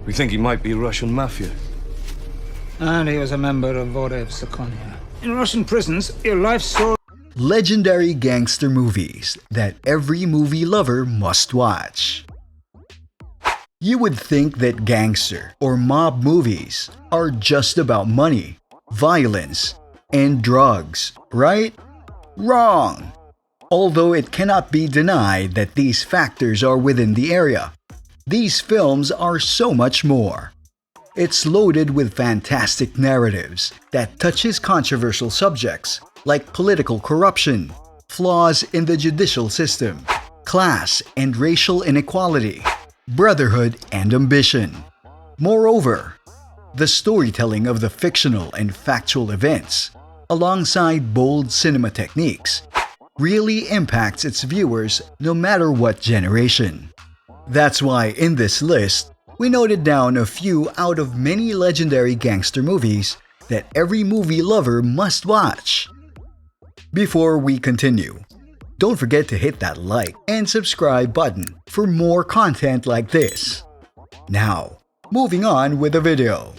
We think he might be Russian mafia. And he was a member of Vorev. In Russian prisons, your life story... Legendary gangster movies that every movie lover must watch. You would think that gangster or mob movies are just about money, violence, and drugs, right? Wrong! Although it cannot be denied that these factors are within the area, these films are so much more. It's loaded with fantastic narratives that touches controversial subjects like political corruption, flaws in the judicial system, class and racial inequality, brotherhood and ambition. Moreover, the storytelling of the fictional and factual events, alongside bold cinema techniques, really impacts its viewers no matter what generation. That's why in this list, we noted down a few out of many legendary gangster movies that every movie lover must watch. Before we continue, don't forget to hit that like and subscribe button for more content like this. Now, moving on with the video.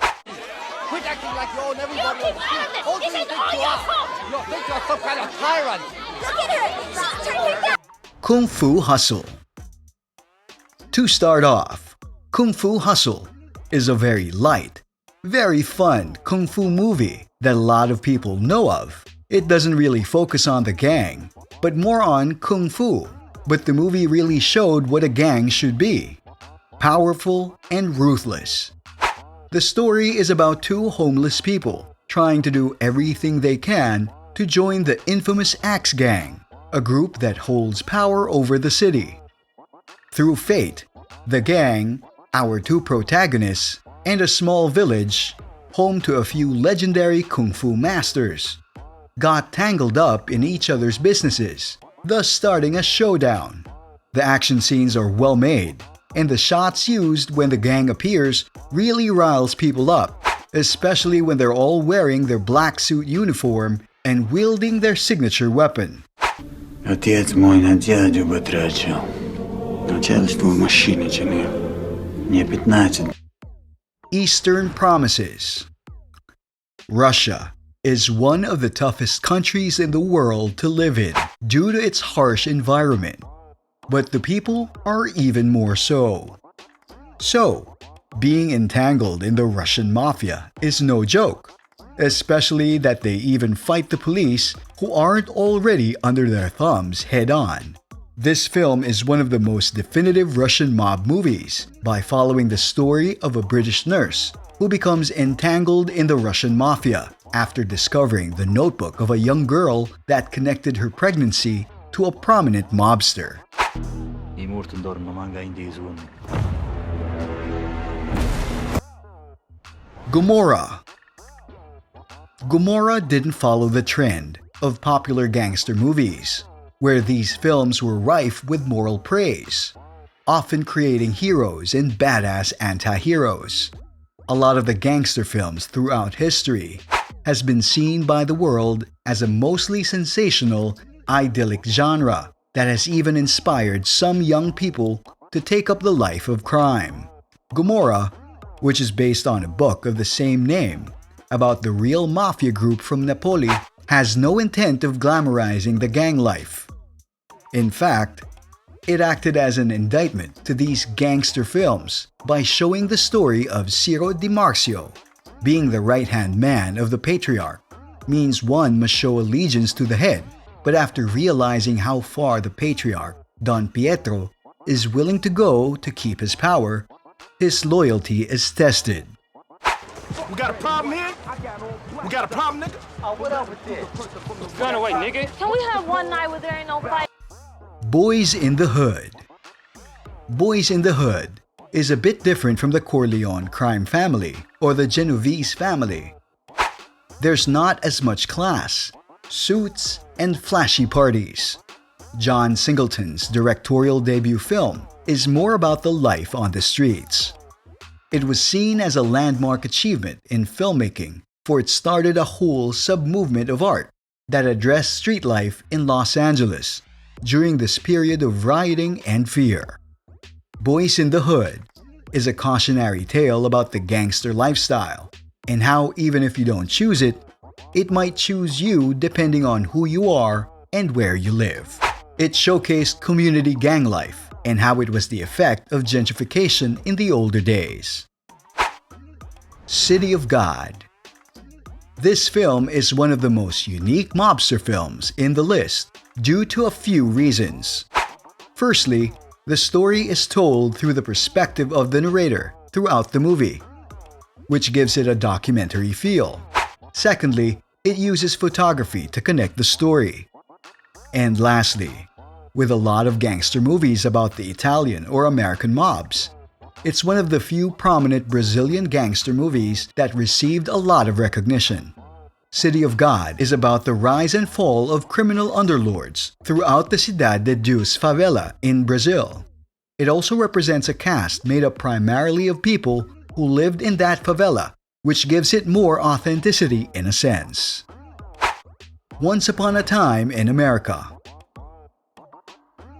Quit acting like you own everybody. You keep out of this! This is all your fault! You think you're some kind of tyrant! Look at her! She's turning down! Kung Fu Hustle. To start off, Kung Fu Hustle is a very light, very fun kung fu movie that a lot of people know of. It doesn't really focus on the gang, but more on kung fu. But the movie really showed what a gang should be: powerful and ruthless. The story is about two homeless people trying to do everything they can to join the infamous Axe Gang, a group that holds power over the city. Through fate, the gang, our two protagonists, and a small village, home to a few legendary kung fu masters, got tangled up in each other's businesses, thus starting a showdown. The action scenes are well made, and the shots used when the gang appears really riles people up, especially when they're all wearing their black suit uniform and wielding their signature weapon. Отец мой на дядю батрачил. Начальство в машине чинил. Мне 15. Eastern Promises. Russia is one of the toughest countries in the world to live in due to its harsh environment, but the people are even more so. So, being entangled in the Russian mafia is no joke, especially that they even fight the police who aren't already under their thumbs head-on. This film is one of the most definitive Russian mob movies by following the story of a British nurse who becomes entangled in the Russian mafia after discovering the notebook of a young girl that connected her pregnancy to a prominent mobster. Gomorrah. Gomorrah didn't follow the trend of popular gangster movies, where these films were rife with moral praise, often creating heroes and badass anti-heroes. A lot of the gangster films throughout history has been seen by the world as a mostly sensational, idyllic genre that has even inspired some young people to take up the life of crime. Gomorrah, which is based on a book of the same name about the real mafia group from Napoli, has no intent of glamorizing the gang life. In fact, it acted as an indictment to these gangster films by showing the story of Ciro Di Marzio. Being the right-hand man of the patriarch means one must show allegiance to the head, but after realizing how far the patriarch, Don Pietro, is willing to go to keep his power, his loyalty is tested. We got a problem here? We got a problem, nigga? What up with this? Gun away, nigga. Can we have one night where there ain't no fight? Boys in the Hood. Boys in the Hood is a bit different from the Corleone crime family or the Genovese family. There's not as much class, suits, and flashy parties. John Singleton's directorial debut film is more about the life on the streets. It was seen as a landmark achievement in filmmaking, for it started a whole sub-movement of art that addressed street life in Los Angeles during this period of rioting and fear. Boys in the Hood is a cautionary tale about the gangster lifestyle and how even if you don't choose it, it might choose you depending on who you are and where you live. It showcased community gang life and how it was the effect of gentrification in the older days. City of God. This film is one of the most unique mobster films in the list due to a few reasons. Firstly, the story is told through the perspective of the narrator throughout the movie, which gives it a documentary feel. Secondly, it uses photography to connect the story. And lastly, with a lot of gangster movies about the Italian or American mobs, it's one of the few prominent Brazilian gangster movies that received a lot of recognition. City of God is about the rise and fall of criminal underlords throughout the Cidade de Deus favela in Brazil. It also represents a cast made up primarily of people who lived in that favela, which gives it more authenticity in a sense. Once Upon a Time in America.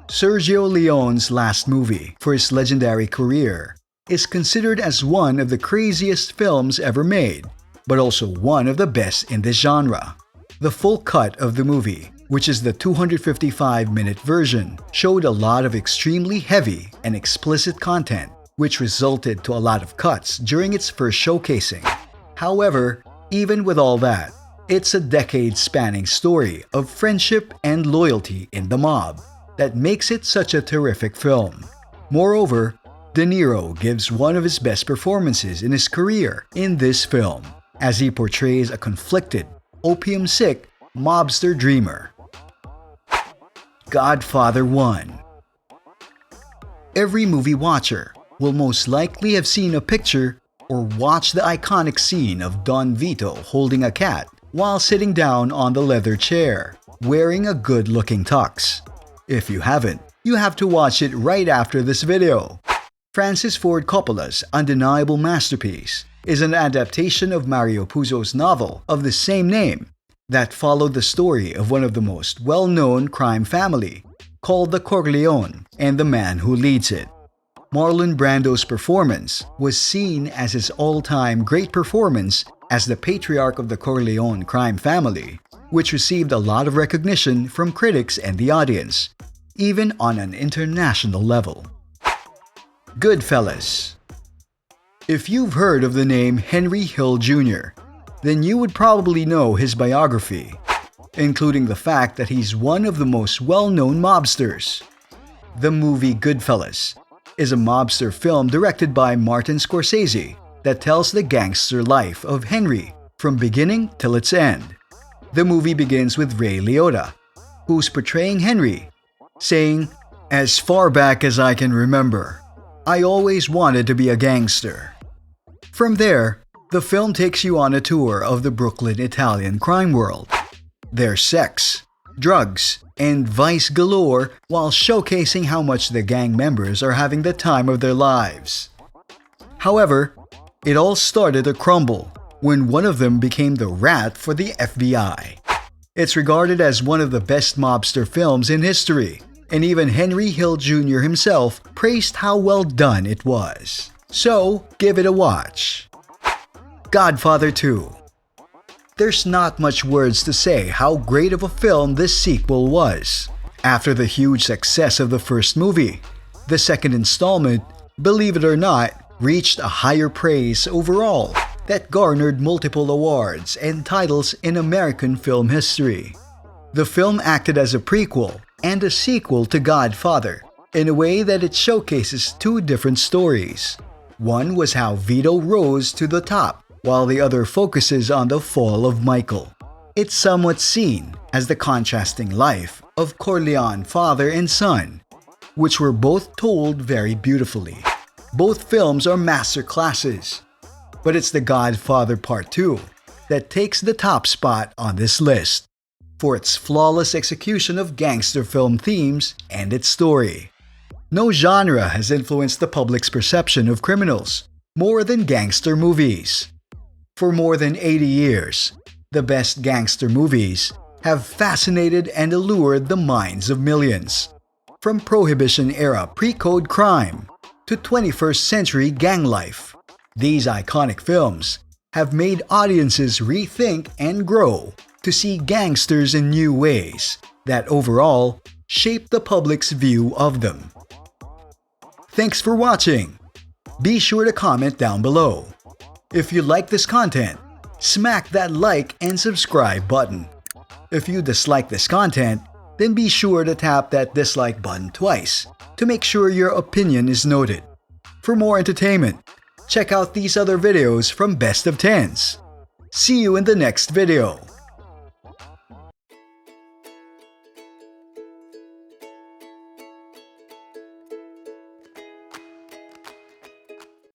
Sergio Leone's last movie for his legendary career is considered as one of the craziest films ever made, but also one of the best in this genre. The full cut of the movie, which is the 255-minute version, showed a lot of extremely heavy and explicit content, which resulted to a lot of cuts during its first showcasing. However, even with all that, it's a decade-spanning story of friendship and loyalty in the mob that makes it such a terrific film. Moreover, De Niro gives one of his best performances in his career in this film, as he portrays a conflicted, opium-sick mobster dreamer. Godfather 1. Every movie watcher will most likely have seen a picture or watched the iconic scene of Don Vito holding a cat while sitting down on the leather chair, wearing a good-looking tux. If you haven't, you have to watch it right after this video. Francis Ford Coppola's undeniable masterpiece is an adaptation of Mario Puzo's novel of the same name that followed the story of one of the most well-known crime family, called the Corleone, and the man who leads it. Marlon Brando's performance was seen as his all-time great performance as the patriarch of the Corleone crime family, which received a lot of recognition from critics and the audience, even on an international level. Goodfellas. If you've heard of the name Henry Hill Jr., then you would probably know his biography, including the fact that he's one of the most well-known mobsters. The movie Goodfellas is a mobster film directed by Martin Scorsese that tells the gangster life of Henry from beginning till its end. The movie begins with Ray Liotta, who's portraying Henry, saying, "As far back as I can remember, I always wanted to be a gangster." From there, the film takes you on a tour of the Brooklyn Italian crime world. There's sex, drugs, and vice galore while showcasing how much the gang members are having the time of their lives. However, it all started to crumble when one of them became the rat for the FBI. It's regarded as one of the best mobster films in history, and even Henry Hill Jr. himself praised how well done it was. So, give it a watch. Godfather 2. There's not much words to say how great of a film this sequel was. After the huge success of the first movie, the second installment, believe it or not, reached a higher praise overall that garnered multiple awards and titles in American film history. The film acted as a prequel and a sequel to Godfather in a way that it showcases two different stories. One was how Vito rose to the top, while the other focuses on the fall of Michael. It's somewhat seen as the contrasting life of Corleone father and son, which were both told very beautifully. Both films are masterclasses, but it's The Godfather Part 2 that takes the top spot on this list for its flawless execution of gangster film themes and its story. No genre has influenced the public's perception of criminals more than gangster movies. For more than 80 years, the best gangster movies have fascinated and allured the minds of millions. From Prohibition-era pre-code crime to 21st century gang life. These iconic films have made audiences rethink and grow to see gangsters in new ways that overall shape the public's view of them. Thanks for watching. Be sure to comment down below. If you like this content, smack that like and subscribe button. If you dislike this content, then be sure to tap that dislike button twice to make sure your opinion is noted. For more entertainment, check out these other videos from Best of Tens. See you in the next video.